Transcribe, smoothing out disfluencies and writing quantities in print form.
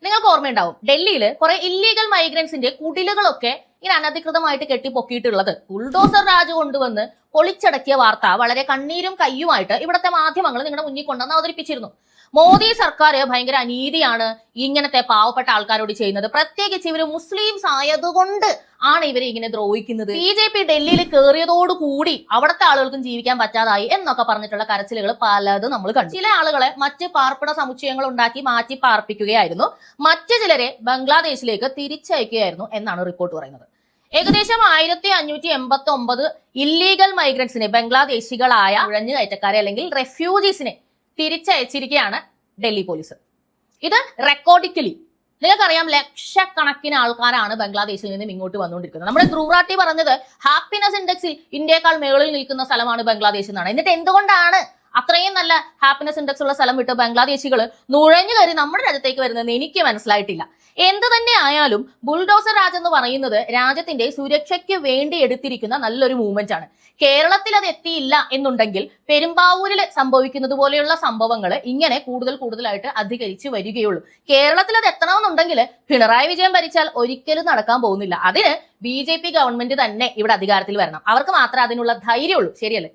നിങ്ങൾക്ക് ഓർമ്മയുണ്ടാവും, ഡൽഹിയിൽ കുറെ ഇല്ലീഗൽ മൈഗ്രൻസിന്റെ കുടിലുകളൊക്കെ ഇങ്ങനെ അനധികൃതമായിട്ട് കെട്ടിപ്പൊക്കിയിട്ടുള്ളത് ബുൾഡോസർ രാജ് കൊണ്ടുവന്ന് പൊളിച്ചടക്കിയ വാർത്ത വളരെ കണ്ണീരും കയ്യുമായിട്ട് ഇവിടുത്തെ മാധ്യമങ്ങൾ നിങ്ങളുടെ മുന്നിൽ കൊണ്ടുവന്ന് അവതരിപ്പിച്ചിരുന്നു. മോദി സർക്കാർ ഭയങ്കര അനീതിയാണ് ഇങ്ങനത്തെ പാവപ്പെട്ട ആൾക്കാരോട് ചെയ്യുന്നത്, പ്രത്യേകിച്ച് ഇവര് മുസ്ലിംസ് ആയതുകൊണ്ട് ആണ് ഇവരെ ഇങ്ങനെ ദ്രോഹിക്കുന്നത്. BJP ഡൽഹിയിൽ കയറിയതോടുകൂടി അവിടുത്തെ ആളുകൾക്കും ജീവിക്കാൻ പറ്റാതായി എന്നൊക്കെ പറഞ്ഞിട്ടുള്ള കരച്ചിലുകൾ പലതും നമ്മൾ കണ്ടു. ചില ആളുകളെ മറ്റ് പാർപ്പിട സമുച്ചയങ്ങൾ ഉണ്ടാക്കി മാറ്റി പാർപ്പിക്കുകയായിരുന്നു, മറ്റു ചിലരെ ബംഗ്ലാദേശിലേക്ക് തിരിച്ചയക്കുകയായിരുന്നു എന്നാണ് റിപ്പോർട്ട് പറയുന്നത്. ഏകദേശം 1589 ഇല്ലീഗൽ മൈഗ്രൻസിനെ, ബംഗ്ലാദേശികളായ നുഴഞ്ഞുകയറ്റക്കാരെ അല്ലെങ്കിൽ റെഫ്യൂജീസിനെ തിരിച്ചയച്ചിരിക്കുകയാണ് ഡൽഹി പോലീസ്. ഇത് റെക്കോർഡിക്കലി നിങ്ങൾക്കറിയാം, ലക്ഷക്കണക്കിന് ആൾക്കാരാണ് ബംഗ്ലാദേശിൽ നിന്നും ഇങ്ങോട്ട് വന്നുകൊണ്ടിരിക്കുന്നത്. നമ്മുടെ ധ്രുവറാട്ടി പറഞ്ഞത് ഹാപ്പിനെസ് ഇൻഡെക്സിൽ ഇന്ത്യയെക്കാൾ മേളിൽ നിൽക്കുന്ന സ്ഥലമാണ് ബംഗ്ലാദേശ് എന്നാണ്. എന്നിട്ട് എന്തുകൊണ്ടാണ് അത്രയും നല്ല ഹാപ്പിനെസ് ഇൻഡെക്സ് ഉള്ള സ്ഥലം വിട്ട് ബംഗ്ലാദേശികൾ നുഴഞ്ഞു കയറി നമ്മുടെ രാജ്യത്തേക്ക് വരുന്നതെന്ന് എനിക്ക് മനസ്സിലായിട്ടില്ല. എന്ത് തന്നെ ആയാലും ബുൾഡോസർ രാജ് എന്ന് പറയുന്നത് രാജ്യത്തിന്റെ സുരക്ഷയ്ക്ക് വേണ്ടി എടുത്തിരിക്കുന്ന നല്ലൊരു മൂവ്മെന്റ് ആണ്. കേരളത്തിൽ അത് എത്തിയില്ല എന്നുണ്ടെങ്കിൽ പെരുമ്പാവൂരിൽ സംഭവിക്കുന്നത് പോലെയുള്ള സംഭവങ്ങൾ ഇങ്ങനെ കൂടുതലായിട്ട് അധികരിച്ച് വരികയുള്ളൂ. കേരളത്തിൽ അത് എത്തണമെന്നുണ്ടെങ്കിൽ പിണറായി വിജയൻ ഭരിച്ചാൽ ഒരിക്കലും നടക്കാൻ പോകുന്നില്ല. അതിന് BJP ഗവൺമെന്റ് തന്നെ ഇവിടെ അധികാരത്തിൽ വരണം. അവർക്ക് മാത്രമേ അതിനുള്ള ധൈര്യമുള്ളൂ. ശരിയല്ലേ?